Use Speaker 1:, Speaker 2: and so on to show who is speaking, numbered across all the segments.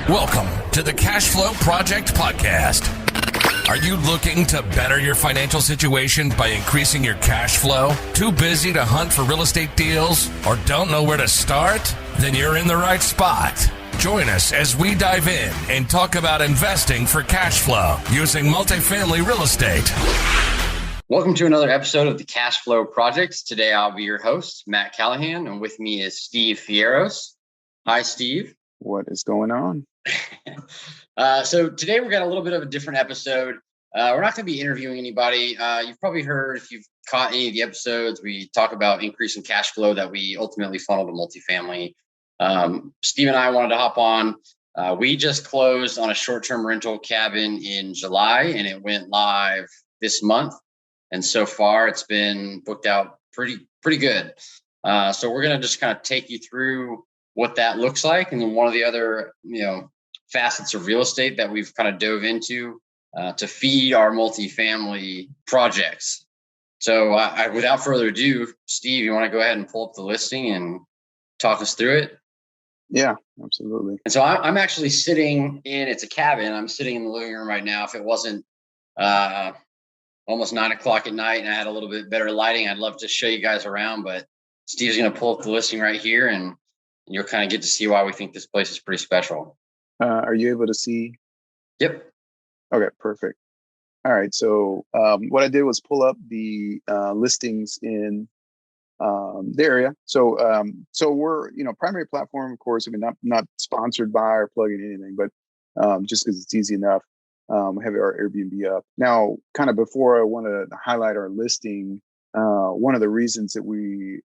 Speaker 1: Welcome to the Cash Flow Project Podcast. Are you looking to better your financial situation by increasing your cash flow? Too busy to hunt for real estate deals or don't know where to start? Then you're in the right spot. Join us as we dive in and talk about investing for cash flow using multifamily real estate.
Speaker 2: Welcome to another episode of the Cash Flow Project. Today I'll be your host, Matt Callihan, and with me is Steve Fierros. Hi, Steve.
Speaker 3: What is going on?
Speaker 2: So today we've got a little bit of a different episode. We're not going to be interviewing anybody. You've probably heard, if you've caught any of the episodes, we talk about increasing cash flow that we ultimately funnel to multifamily. Steve and I wanted to hop on. We just closed on a short-term rental cabin in July, and it went live this month. And so far, it's been booked out pretty good. So we're going to just kind of take you through what that looks like, and then one of the other, facets of real estate that we've kind of dove into to feed our multifamily projects. So without further ado, Steve, you want to go ahead and pull up the listing and talk us through it?
Speaker 3: Yeah, absolutely.
Speaker 2: And so I'm actually sitting it's a cabin. I'm sitting in the living room right now. If it wasn't almost 9 o'clock at night and I had a little bit better lighting, I'd love to show you guys around, but Steve's going to pull up the listing right here and you'll kind of get to see why we think this place is pretty special.
Speaker 3: Are you able to see?
Speaker 2: Yep.
Speaker 3: Okay, perfect. All right. So what I did was pull up the listings in the area. So we're, primary platform, of course, I mean, not sponsored by or plugging anything, but just because it's easy enough, we have our Airbnb up. Now, kind of before I want to highlight our listing, one of the reasons that we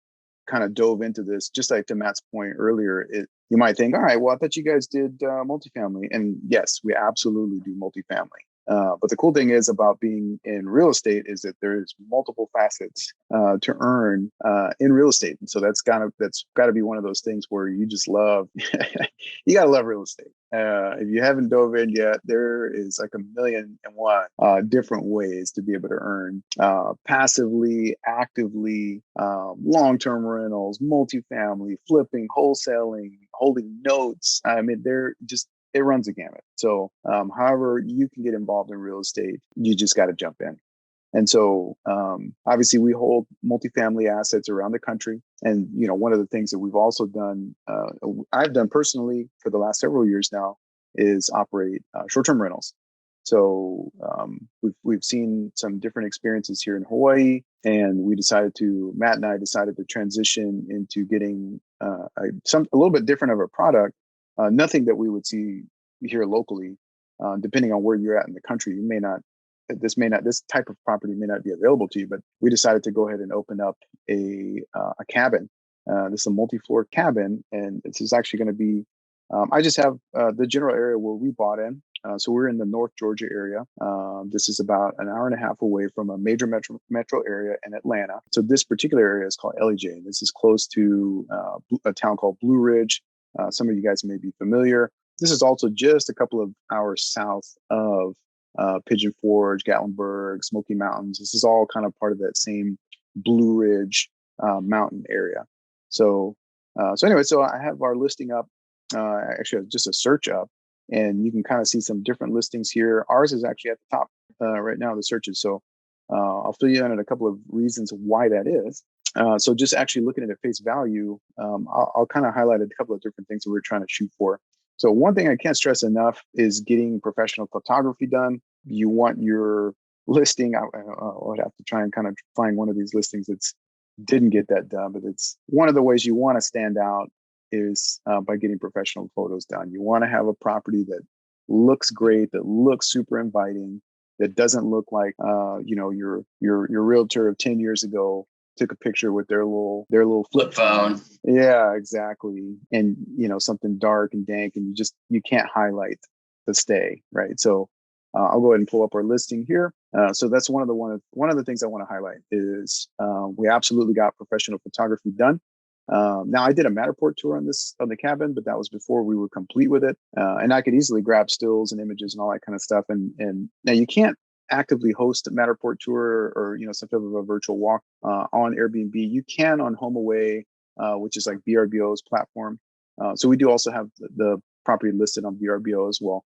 Speaker 3: kind of dove into this, just like to Matt's point earlier, you might think, all right, well, I thought you guys did multifamily. And yes, we absolutely do multifamily. But the cool thing is about being in real estate is that there's multiple facets to earn in real estate. And so that's got to be one of those things where you just love, you got to love real estate. If you haven't dove in yet, there is like 1,000,001 different ways to be able to earn passively, actively, long-term rentals, multifamily, flipping, wholesaling, holding notes. I mean, it runs the gamut. So however you can get involved in real estate, you just got to jump in. And so obviously we hold multifamily assets around the country. And, one of the things that we've also done, I've done personally for the last several years now, is operate short-term rentals. So we've seen some different experiences here in Hawaii, and Matt and I decided to transition into getting a little bit different of a product. Nothing that we would see here locally, depending on where you're at in the country. This type of property may not be available to you, but we decided to go ahead and open up a cabin. This is a multi-floor cabin, and this is actually going to be, I just have the general area where we bought in. So we're in the North Georgia area. This is about an hour and a half away from a major metro area in Atlanta. So this particular area is called LEJ. This is close to a town called Blue Ridge. Some of you guys may be familiar. This is also just a couple of hours south of Pigeon Forge, Gatlinburg, Smoky Mountains. This is all kind of part of that same Blue Ridge mountain area. So anyway, so I have our listing up, actually just a search up, and you can kind of see some different listings here. Ours is actually at the top right now, the searches. So I'll fill you in on a couple of reasons why that is. So just actually looking at it at face value, I'll kind of highlight a couple of different things that we're trying to shoot for. So one thing I can't stress enough is getting professional photography done. You want your listing, I would have to try and kind of find one of these listings that didn't get that done, but it's one of the ways you want to stand out is by getting professional photos done. You want to have a property that looks great, that looks super inviting, that doesn't look like your realtor of 10 years ago took a picture with their little
Speaker 2: flip phone.
Speaker 3: Yeah, exactly. And something dark and dank, and you can't highlight the stay, right? So I'll go ahead and pull up our listing here. So that's one of the things I want to highlight is we absolutely got professional photography done. Now I did a Matterport tour on the cabin, but that was before we were complete with it. And I could easily grab stills and images and all that kind of stuff. And now you can't actively host a Matterport tour or some type of a virtual walk on Airbnb. You can on HomeAway, which is like VRBO's platform. So we do also have the property listed on VRBO as well.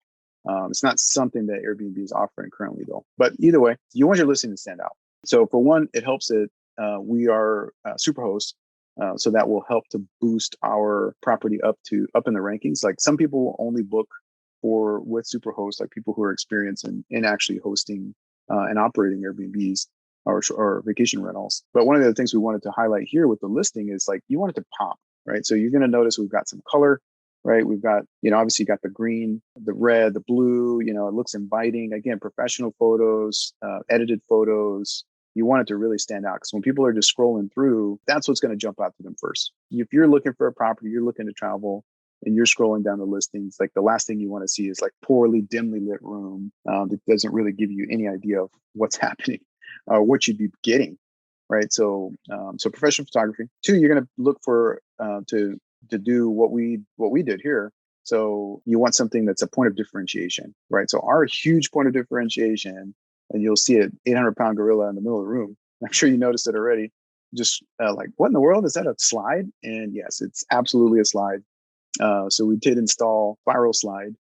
Speaker 3: It's not something that Airbnb is offering currently though. But either way, you want your listing to stand out. So for one, it helps that we are Superhost. So that will help to boost our property up in the rankings. Like some people only book with Superhost, like people who are experienced in actually hosting and operating Airbnbs or vacation rentals. But one of the things we wanted to highlight here with the listing is like you want it to pop, right? So you're going to notice we've got some color, right? We've got, obviously you got the green, the red, the blue, it looks inviting. Again, professional photos, edited photos. You want it to really stand out because when people are just scrolling through, that's what's going to jump out to them first. If you're looking for a property, you're looking to travel, and you're scrolling down the listings, like the last thing you want to see is like poorly, dimly lit room that doesn't really give you any idea of what's happening or what you'd be getting, right? So, professional photography. Two, you're going to look for to do what we did here. So you want something that's a point of differentiation, right? So our huge point of differentiation, and you'll see an 800-pound gorilla in the middle of the room. I'm sure you noticed it already. Just like, what in the world? Is that a slide? And yes, it's absolutely a slide. So we did install spiral slide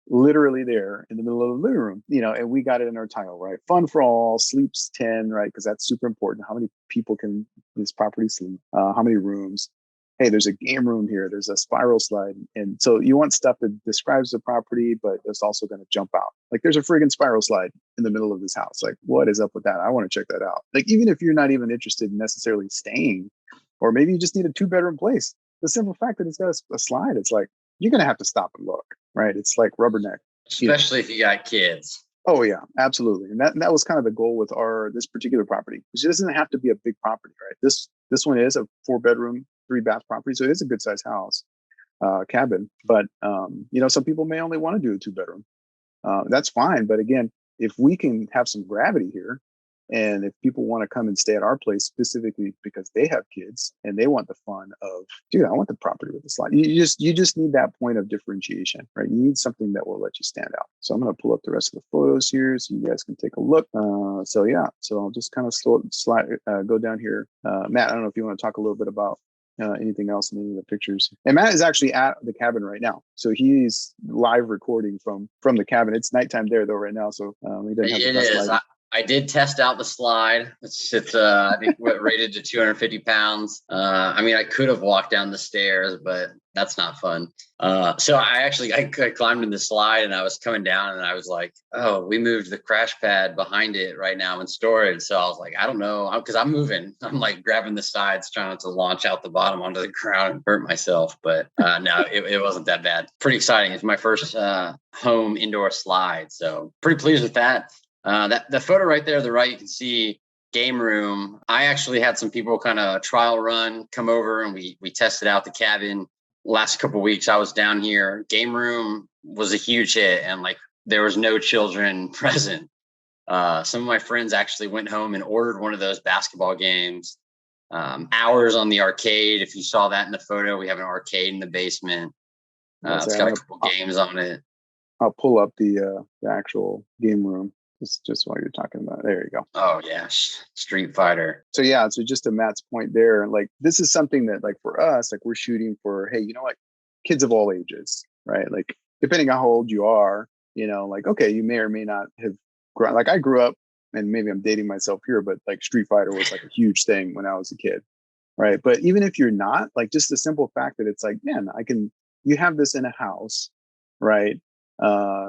Speaker 3: literally there in the middle of the living room, and we got it in our title, right? Fun for all, sleeps 10, right? Because that's super important. How many people can this property sleep? How many rooms? Hey, there's a game room here. There's a spiral slide. And so you want stuff that describes the property, but it's also going to jump out. Like there's a friggin' spiral slide in the middle of this house. Like, what is up with that? I want to check that out. Like, even if you're not even interested in necessarily staying, or maybe you just need a 2-bedroom place, the simple fact that it's got a slide, it's like, you're going to have to stop and look, right? It's like rubberneck.
Speaker 2: Especially if you got kids.
Speaker 3: Oh yeah, absolutely. And that was kind of the goal with this particular property. It doesn't have to be a big property, right? This one is a 4-bedroom, 3-bath property. So it is a good sized house, cabin. But, some people may only want to do a 2-bedroom. That's fine. But again, if we can have some gravity here, and if people want to come and stay at our place specifically because they have kids and they want the fun of, dude, I want the property with the slide. You just need that point of differentiation, right? You need something that will let you stand out. So I'm going to pull up the rest of the photos here so you guys can take a look. So I'll just kind of go down here. Matt, I don't know if you want to talk a little bit about anything else in any of the pictures. And Matt is actually at the cabin right now. So he's live recording from the cabin. It's nighttime there though right now. So he doesn't have the best lighting.
Speaker 2: I did test out the slide. It's I think rated to 250 pounds. I could have walked down the stairs, but that's not fun. So I climbed in the slide and I was coming down and I was like, oh, we moved the crash pad behind it right now in storage. So I was like, I don't know, because I'm moving. I'm like grabbing the sides, trying not to launch out the bottom onto the ground and hurt myself. But no, it wasn't that bad. Pretty exciting. It's my first home indoor slide. So pretty pleased with that. The photo right there, to the right, you can see game room. I actually had some people kind of trial run, come over, and we tested out the cabin. Last couple of weeks I was down here. Game room was a huge hit, and like there was no children present. Some of my friends actually went home and ordered one of those basketball games. Hours on the arcade. If you saw that in the photo, we have an arcade in the basement. It's got a couple games on it.
Speaker 3: I'll pull up the actual game room. Just while you're talking about it. There you go.
Speaker 2: Oh yeah, Street Fighter.
Speaker 3: So just to Matt's point there, like this is something that like for us, like we're shooting for, hey, you know what, kids of all ages, right? Like depending on how old you are, like, okay, you may or may not have grown. Like I grew up, and maybe I'm dating myself here, but like Street Fighter was like a huge thing when I was a kid, right? But even if you're not, like just the simple fact that it's like, man, you have this in a house, right?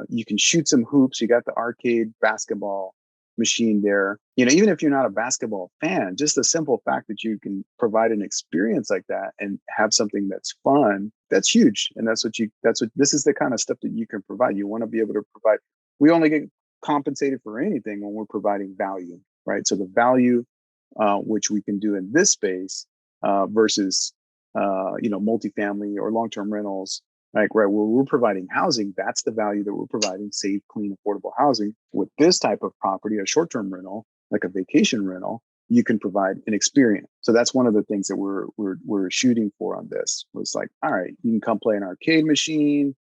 Speaker 3: You can shoot some hoops. You got the arcade basketball machine there. Even if you're not a basketball fan, just the simple fact that you can provide an experience like that and have something that's fun, that's huge. And this is the kind of stuff that you can provide. You want to be able to provide. We only get compensated for anything when we're providing value, right? So the value, which we can do in this space versus, multifamily or long-term rentals. Like, right, where we're providing housing, that's the value that we're providing, safe, clean, affordable housing. With this type of property, a short-term rental, like a vacation rental, you can provide an experience. So that's one of the things that we're shooting for on this. Was like, all right, you can come play an arcade machine.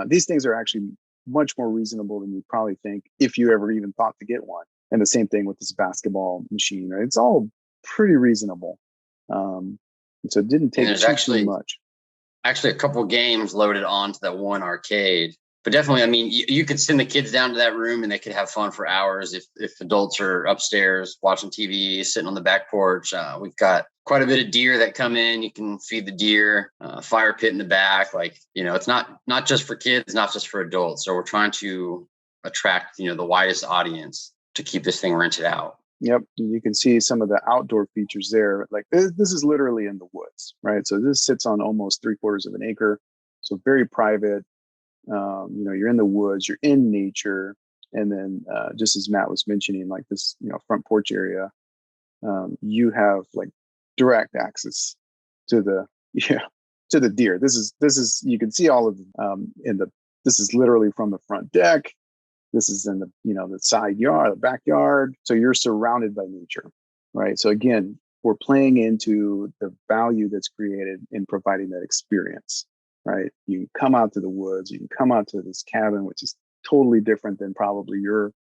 Speaker 3: These things are actually much more reasonable than you probably think if you ever even thought to get one. And the same thing with this basketball machine, right? It's all pretty reasonable. So it didn't take too much.
Speaker 2: actually a couple games loaded onto that one arcade. But definitely, I mean, you could send the kids down to that room and they could have fun for hours if adults are upstairs watching TV, sitting on the back porch. We've got quite a bit of deer that come in. You can feed the deer, fire pit in the back. Like, it's not just for kids, not just for adults. So we're trying to attract, the widest audience to keep this thing rented out.
Speaker 3: Yep. You can see some of the outdoor features there. Like this is literally in the woods, right? So this sits on almost 3/4 of an acre. So very private. You're in the woods, you're in nature. And then just as Matt was mentioning, like this, front porch area, you have like direct access to the, to the deer. This is, you can see all of this is literally from the front deck. This is in the, the side yard, the backyard. So you're surrounded by nature, right? So again, we're playing into the value that's created in providing that experience, right? You can come out to the woods, you can come out to this cabin, which is totally different than probably your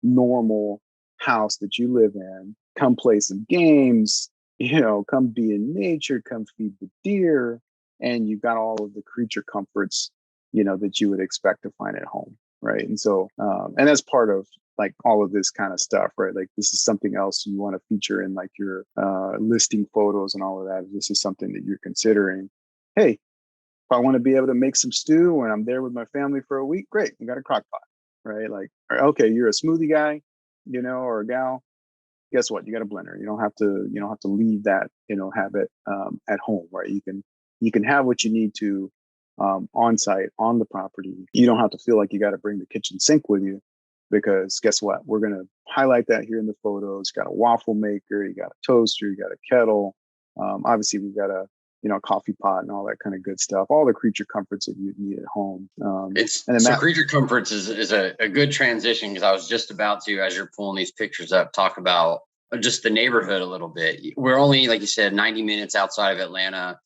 Speaker 3: normal house that you live in. Come play some games, come be in nature, come feed the deer, and you've got all of the creature comforts, that you would expect to find at home. Right. And so, and that's part of like all of this kind of stuff, right? Like this is something else you want to feature in like your listing photos and all of that. This is something that you're considering. Hey, if I want to be able to make some stew when I'm there with my family for a week, great. We got a crock pot, right? Like, okay, you're a smoothie guy, or a gal. Guess what? You got a blender. You don't have to leave that, habit at home, right? You can have what you need to on site on the property. You don't have to feel like you got to bring the kitchen sink with you, because guess what? We're going to highlight that here in the photos. You got a waffle maker, you got a toaster, you got a kettle. Obviously, we've got a coffee pot and all that kind of good stuff. All the creature comforts that you need at home.
Speaker 2: Creature comforts is a good transition, because I was just about to, as you're pulling these pictures up, talk about just the neighborhood a little bit. We're only, like you said, 90 minutes outside of Atlanta.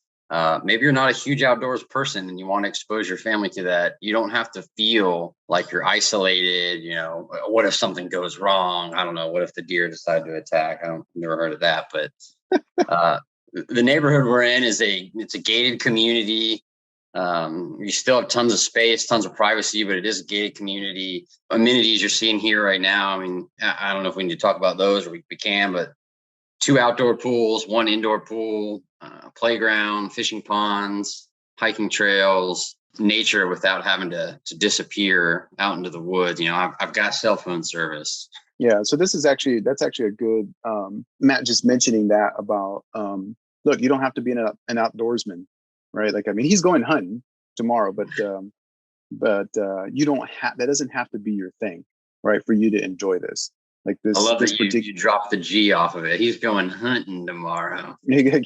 Speaker 2: Maybe you're not a huge outdoors person and you want to expose your family to that. You don't have to feel like you're isolated. What if something goes wrong? I don't know. What if the deer decide to attack? Never heard of that, but the neighborhood we're in it's a gated community. You still have tons of space, tons of privacy, but it is a gated community. Amenities you're seeing here right now. I mean, I don't know if we need to talk about those, or we can, but 2 outdoor pools, 1 indoor pool, playground, fishing ponds, hiking trails, nature without having to disappear out into the woods. I've got cell phone service.
Speaker 3: Yeah. So that's actually a good, Matt just mentioning that about, look, you don't have to be an outdoorsman, right? Like, I mean, he's going hunting tomorrow, but you don't have, that doesn't have to be your thing, right? For you to enjoy this. Like this,
Speaker 2: I love that you dropped the G off of it. He's going hunting tomorrow.
Speaker 3: Yeah.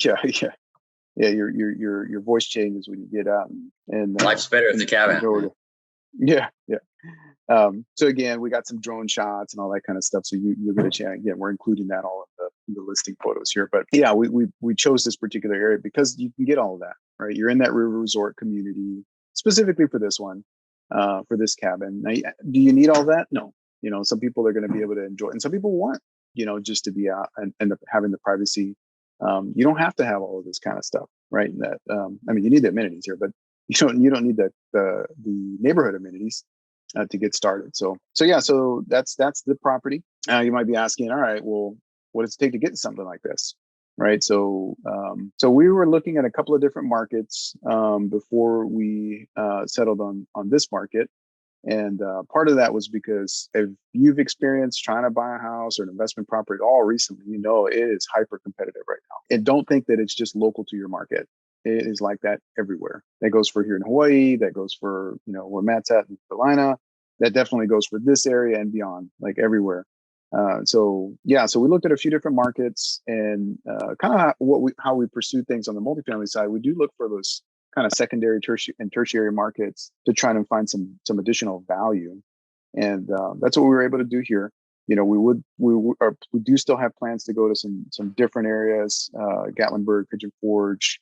Speaker 3: Your voice changes when you get out, and
Speaker 2: life's better at the cabin.
Speaker 3: Yeah. So again, we got some drone shots and all that kind of stuff. So you'll get a chance. Again, we're including that all in the listing photos here. But yeah, we chose this particular area because you can get all of that, right? You're in that river resort community specifically for this one, for this cabin. Now, do you need all that? No. Some people are going to be able to enjoy, and some people want, just to be out and having the privacy. You don't have to have all of this kind of stuff, right? That you need the amenities here, but you don't need the neighborhood amenities to get started. So that's the property. You might be asking, all right, well, what does it take to get something like this, right? So we were looking at a couple of different markets before we settled on this market. And part of that was because if you've experienced trying to buy a house or an investment property at all recently, it is hyper competitive right now. And don't think that it's just local to your market. It is like that everywhere. That goes for here in Hawaii. That goes for, where Matt's at in Carolina. That definitely goes for this area and beyond, like everywhere. So we looked at a few different markets, and kind of how we pursue things on the multifamily side. We do look for those kind of secondary, tertiary markets to try and find some additional value, and that's what we were able to do here. We do still have plans to go to some different areas, Gatlinburg, Pigeon Forge,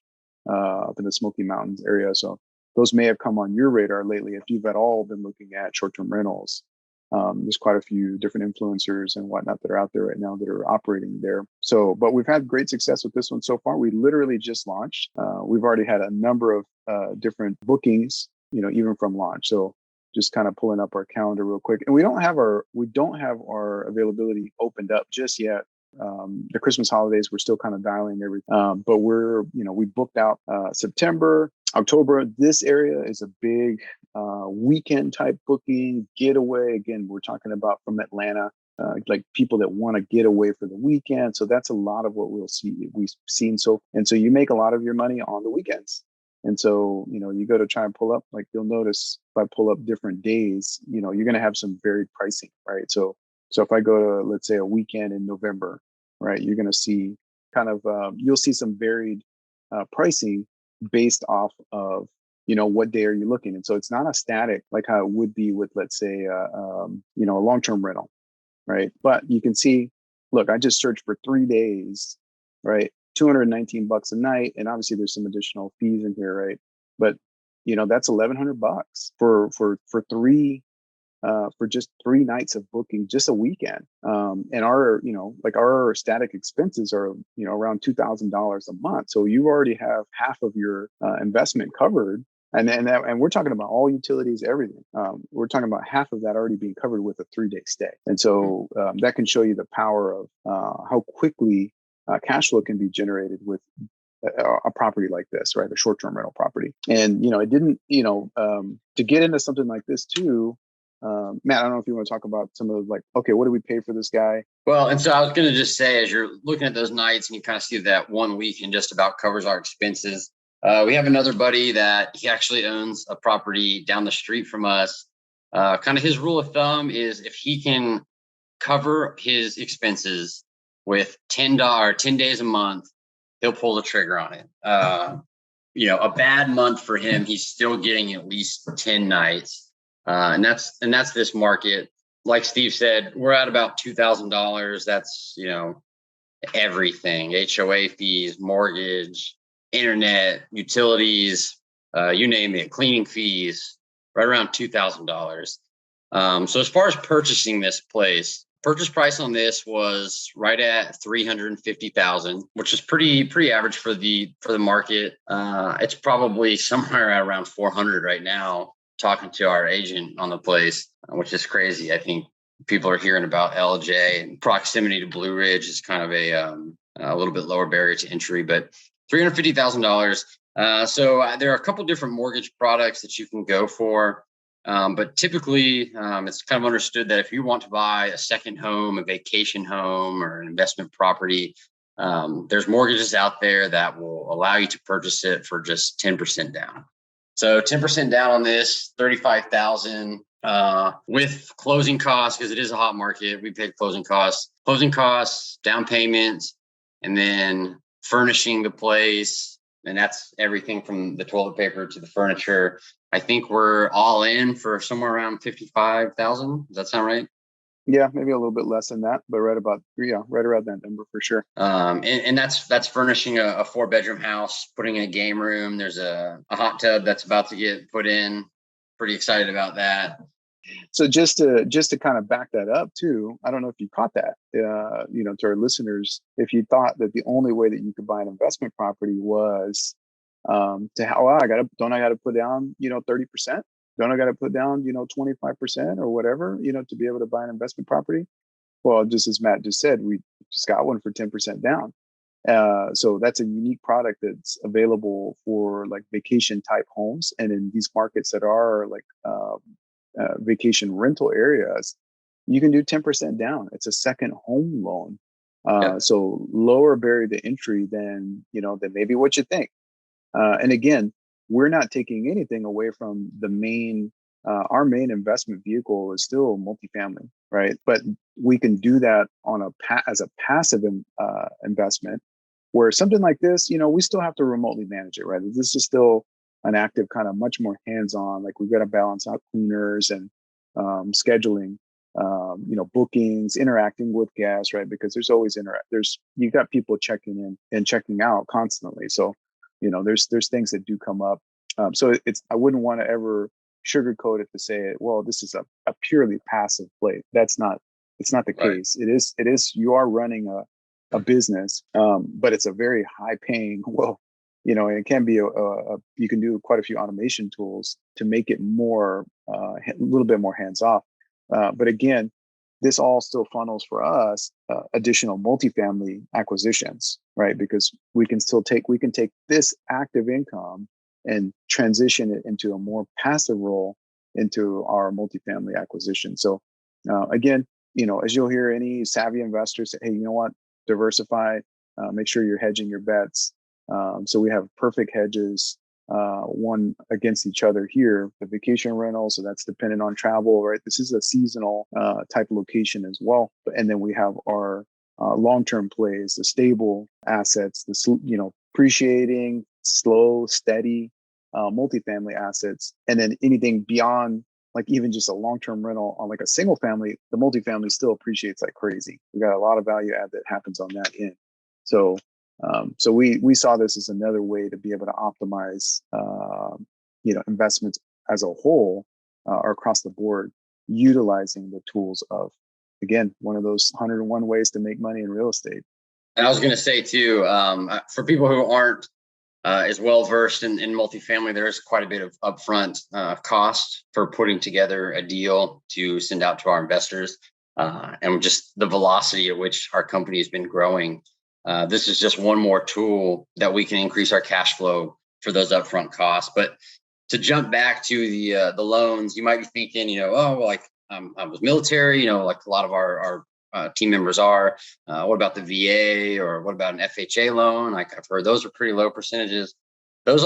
Speaker 3: up in the Smoky Mountains area. So those may have come on your radar lately if you've at all been looking at short-term rentals. There's quite a few different influencers and whatnot that are out there right now that are operating there. So, but we've had great success with this one so far. We literally just launched. We've already had a number of different bookings, even from launch. So just kind of pulling up our calendar real quick. And we don't have our availability opened up just yet. The Christmas holidays, we're still kind of dialing everything. But we booked out September, October. This area is a big weekend type booking getaway. Again, we're talking about from Atlanta, like people that want to get away for the weekend. So that's a lot of what we've seen. So you make a lot of your money on the weekends. And so, you go to try and pull up, like you'll notice if I pull up different days, you're going to have some varied pricing, right? So if I go to, let's say, a weekend in November, right, you're going to see you'll see some varied pricing based off of, what day are you looking? And so it's not a static like how it would be with, let's say, a long-term rental, right? But you can see, look, I just searched for 3 days, right? $219 a night. And obviously there's some additional fees in here, right? But, that's $1,100 for just 3 nights of booking, just a weekend. And our static expenses are, around $2,000 a month. So you already have half of your investment covered. And we're talking about all utilities, everything. We're talking about half of that already being covered with a 3-day stay. And so that can show you the power of how quickly cash flow can be generated with a property like this, right? A short-term rental property. And, it didn't, to get into something like this too, Matt, I don't know if you want to talk about some of okay, what do we pay for this guy?
Speaker 2: Well, and so I was going to just say, as you're looking at those nights and you kind of see that 1 week and just about covers our expenses. We have another buddy that he actually owns a property down the street from us. Kind of his rule of thumb is if he can cover his expenses with $10 days a month, he'll pull the trigger on it. A bad month for him, he's still getting at least 10 nights. And that's this market. Like Steve said, we're at about $2,000. That's, everything, HOA fees, mortgage, internet, utilities, you name it, cleaning fees, right around $2,000. So as far as purchasing this place, purchase price on this was right at $350,000, which is pretty average for the market. It's probably somewhere at around $400 right now, talking to our agent on the place, which is crazy. I think people are hearing about LJ, and proximity to Blue Ridge is kind of a little bit lower barrier to entry, but $350,000. So there are a couple different mortgage products that you can go for. But typically, it's kind of understood that if you want to buy a second home, a vacation home, or an investment property, there's mortgages out there that will allow you to purchase it for just 10% down. So 10% down on this, $35,000 with closing costs, because it is a hot market. We paid closing costs, down payments, and then furnishing the place. And that's everything from the toilet paper to the furniture. I think we're all in for somewhere around $55,000. Does that sound right?
Speaker 3: Yeah, maybe a little bit less than that, but right around that number for sure.
Speaker 2: And that's furnishing a 4-bedroom house, putting in a game room. There's a hot tub that's about to get put in. Pretty excited about that.
Speaker 3: So just to kind of back that up too, I don't know if you caught that, to our listeners, if you thought that the only way that you could buy an investment property was I got to put down, 30%. Don't I got to put down, 25% or whatever, to be able to buy an investment property? Well, just as Matt just said, we just got one for 10% down. So that's a unique product that's available for like vacation type homes. And in these markets that are like vacation rental areas, you can do 10% down. It's a second home loan. So lower barrier to entry than maybe what you think. And again, we're not taking anything away from the main, our main investment vehicle is still multifamily, right? But we can do that on as a passive investment, where something like this, we still have to remotely manage it, right? This is still an active kind of much more hands-on, like we've got to balance out cleaners and scheduling, bookings, interacting with guests, right? Because there's always you got people checking in and checking out constantly. So, there's things that do come up. So I wouldn't want to ever sugarcoat it to say, well, this is a purely passive play. It's not the case. It is, you are running a business, but it's a very high paying, and it can be you can do quite a few automation tools to make it more, a little bit more hands off. But again, this all still funnels for us additional multifamily acquisitions, right? Because we can take this active income and transition it into a more passive role into our multifamily acquisition. So again, as you'll hear any savvy investors say, hey, you know what, diversify, make sure you're hedging your bets. So we have perfect hedges, one against each other here. The vacation rental, so that's dependent on travel, right? This is a seasonal type of location as well. And then we have our long-term plays, the stable assets, appreciating, slow, steady multifamily assets. And then anything beyond, like even just a long-term rental on like a single family, the multifamily still appreciates like crazy. We got a lot of value add that happens on that end. So we saw this as another way to be able to optimize, investments as a whole or across the board, utilizing the tools of, again, one of those 101 ways to make money in real estate.
Speaker 2: And I was going to say too, for people who aren't as well versed in multifamily, there is quite a bit of upfront cost for putting together a deal to send out to our investors, and just the velocity at which our company has been growing. This is just one more tool that we can increase our cash flow for those upfront costs. But to jump back to the loans, you might be thinking, I was military, like a lot of our team members are. What about the VA, or what about an FHA loan? Like I've heard those are pretty low percentages. Those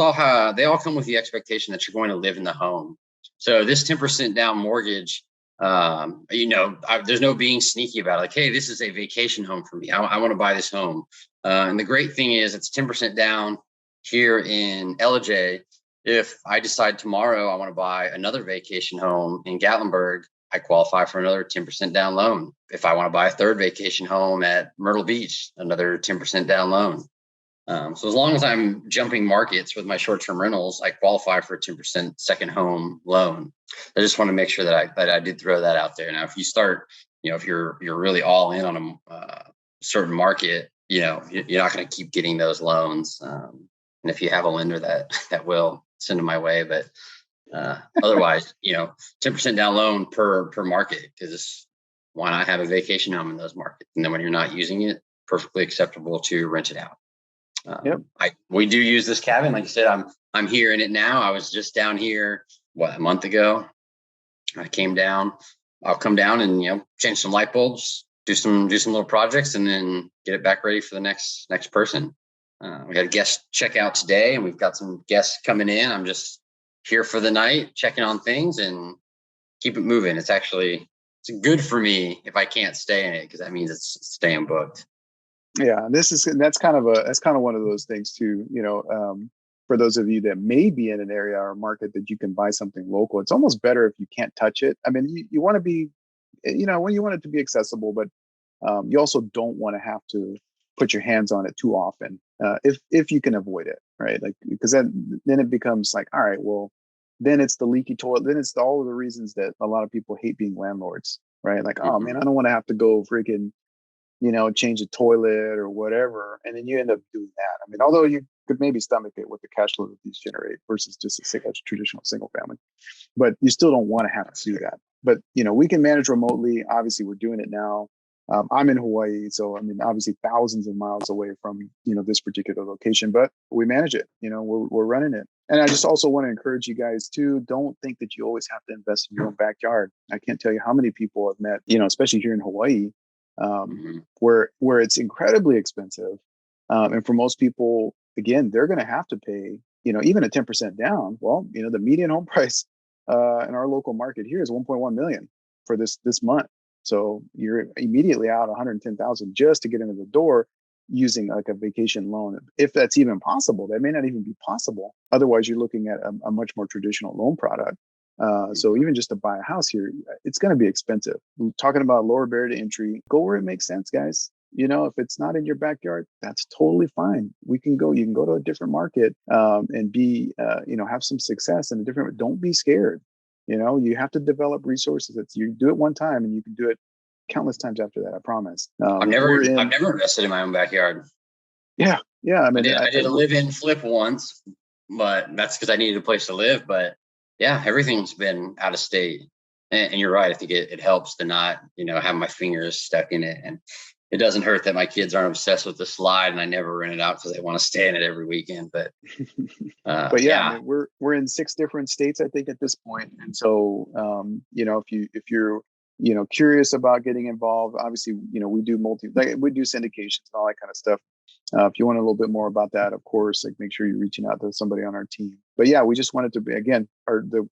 Speaker 2: they all come with the expectation that you're going to live in the home. So this 10% down mortgage, there's no being sneaky about it. Like, hey, this is a vacation home for me. I want to buy this home. And the great thing is it's 10% down here in LJ. If I decide tomorrow I want to buy another vacation home in Gatlinburg, I qualify for another 10% down loan. If I want to buy a third vacation home at Myrtle Beach, another 10% down loan. So as long as I'm jumping markets with my short-term rentals, I qualify for a 10% second home loan. I just want to make sure that I did throw that out there. Now, if you start, if you're really all in on a certain market, you're not going to keep getting those loans. And if you have a lender that will, send them my way. But otherwise, 10% down loan per market, because why not have a vacation home in those markets? And then when you're not using it, perfectly acceptable to rent it out.
Speaker 3: Yep.
Speaker 2: We do use this cabin. Like you said, I'm here in it now. I was just down here, a month ago. I came down. I'll come down and, change some light bulbs, do some little projects, and then get it back ready for the next person. We had a guest check out today, and we've got some guests coming in. I'm just here for the night, checking on things and keep it moving. It's good for me if I can't stay in it, because that means it's staying booked.
Speaker 3: Yeah, that's kind of one of those things too. For those of you that may be in an area or market that you can buy something local, it's almost better if you can't touch it. I mean, you want to be, when you want it to be accessible, but you also don't want to have to put your hands on it too often, if you can avoid it, right? Like, because then it becomes like, all right, well, then it's the leaky toilet. Then it's all of the reasons that a lot of people hate being landlords, right? Like, oh man, I don't want to have to go freaking, change a toilet or whatever. And then you end up doing that. I mean, although you could maybe stomach it with the cash flow that these generate versus just a traditional single family, but you still don't want to have to do that. But, we can manage remotely. Obviously, we're doing it now. I'm in Hawaii. So, I mean, obviously thousands of miles away from, this particular location, but we manage it, we're running it. And I just also want to encourage you guys too, don't think that you always have to invest in your own backyard. I can't tell you how many people I've met, especially here in Hawaii, where it's incredibly expensive. And for most people, again, they're going to have to pay, even a 10% down. Well, the median home price in our local market here is 1.1 million for this month. So you're immediately out 110,000 just to get into the door using like a vacation loan. If that's even possible, that may not even be possible. Otherwise, you're looking at a much more traditional loan product. So even just to buy a house here, it's going to be expensive. We're talking about lower barrier to entry. Go where it makes sense, guys. If it's not in your backyard, that's totally fine. You can go to a different market and be, have some success in a different. Don't be scared. You have to develop resources. You do it one time and you can do it countless times after that. I promise.
Speaker 2: I've never invested in my own backyard.
Speaker 3: Yeah. Yeah, I mean,
Speaker 2: I did a live-in flip once, but that's because I needed a place to live. But yeah, everything's been out of state. And you're right. I think it helps to not, have my fingers stuck in it. And it doesn't hurt that my kids aren't obsessed with the slide and I never rent it out because they want to stay in it every weekend. But
Speaker 3: but yeah, I mean, we're in 6 different states, I think, at this point. And so, if you're curious about getting involved, obviously, we do we do syndications and all that kind of stuff. If you want a little bit more about that, of course, like make sure you're reaching out to somebody on our team. But yeah, we just wanted to be, again, the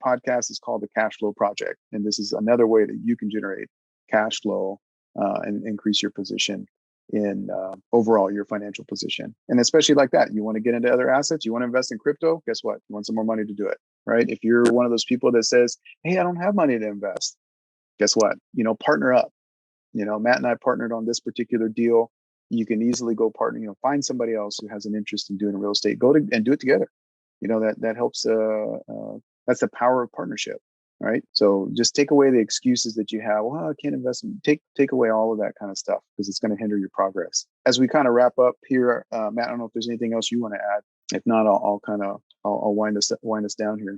Speaker 3: podcast is called the Cash Flow Project, and this is another way that you can generate cash flow and increase your position in overall your financial position. And especially like that, you want to get into other assets, you want to invest in crypto. Guess what? You want some more money to do it, right? If you're one of those people that says, "Hey, I don't have money to invest," guess what? Partner up. Matt and I partnered on this particular deal. You can easily go partner, find somebody else who has an interest in doing real estate, and do it together. That helps. That's the power of partnership, right? So just take away the excuses that you have. Well, I can't invest. Take away all of that kind of stuff because it's going to hinder your progress. As we kind of wrap up here, Matt, I don't know if there's anything else you want to add. If not, I'll wind us down here.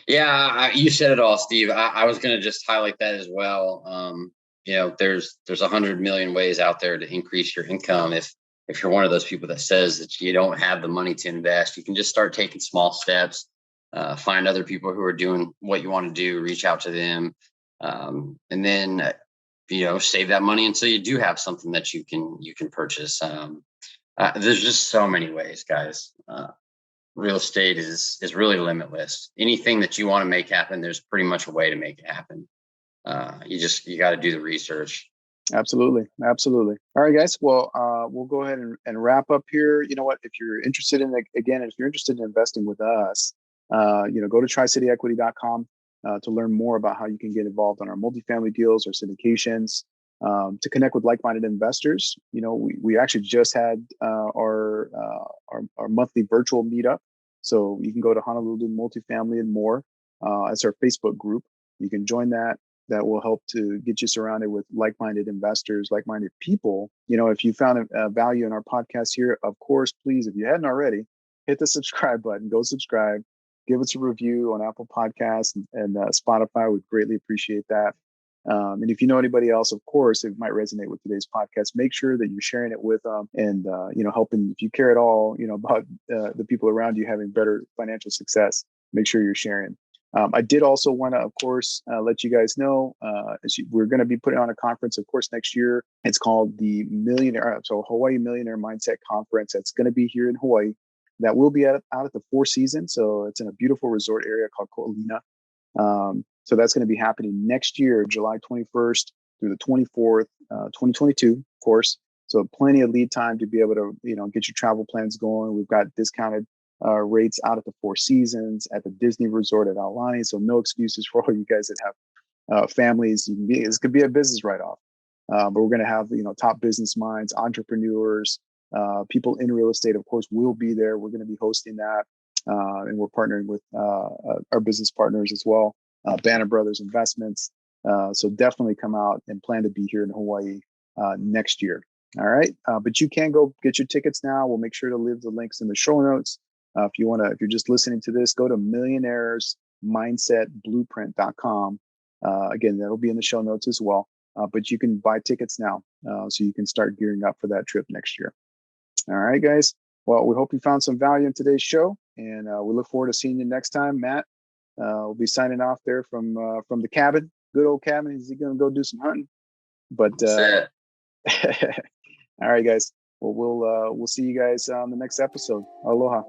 Speaker 2: Yeah, you said it all, Steve. I was going to just highlight that as well. There's 100 million ways out there to increase your income. If you're one of those people that says that you don't have the money to invest, you can just start taking small steps, find other people who are doing what you want to do, reach out to them, and then, save that money until you do have something that you can purchase. There's just so many ways, guys. Real estate is really limitless. Anything that you want to make happen, there's pretty much a way to make it happen. You got to do the research.
Speaker 3: Absolutely. All right, guys. Well, we'll go ahead and wrap up here. You know what? If you're interested in investing with us, go to tricityequity.com to learn more about how you can get involved on our multifamily deals or syndications, to connect with like-minded investors. We actually just had our monthly virtual meetup. So you can go to Honolulu Multifamily and More. It's our Facebook group. You can join that. That will help to get you surrounded with like-minded investors, like-minded people. If you found a value in our podcast here, of course, please, if you hadn't already, hit the subscribe button, go subscribe, give us a review on Apple Podcasts and Spotify. We'd greatly appreciate that. And if you know anybody else, of course, it might resonate with today's podcast, make sure that you're sharing it with them and, helping, if you care at all, about the people around you having better financial success, make sure you're sharing. I did also want to, of course, let you guys know, we're going to be putting on a conference, of course, next year. It's called the Hawaii Millionaire Mindset Conference. That's going to be here in Hawaii. That will be out at the Four Seasons. So it's in a beautiful resort area called Callihan. So that's going to be happening next year, July 21st through the 24th, 2022, of course. So plenty of lead time to be able to, get your travel plans going. We've got discounted rates out at the Four Seasons, at the Disney Resort at Aulani. So no excuses for all you guys that have families. This could be a business write-off. But we're going to have, top business minds, entrepreneurs, people in real estate, of course, will be there. We're going to be hosting that. And we're partnering with our business partners as well, Banner Brothers Investments. So definitely come out and plan to be here in Hawaii next year. All right. But you can go get your tickets now. We'll make sure to leave the links in the show notes. If you're just listening to this, go to millionairesmindsetblueprint.com. Again, that'll be in the show notes as well. But you can buy tickets now, so you can start gearing up for that trip next year. All right, guys. Well, we hope you found some value in today's show, and we look forward to seeing you next time. Matt will be signing off there from the cabin, good old cabin. He's going to go do some hunting. But all right, guys. Well, we'll see you guys on the next episode. Aloha.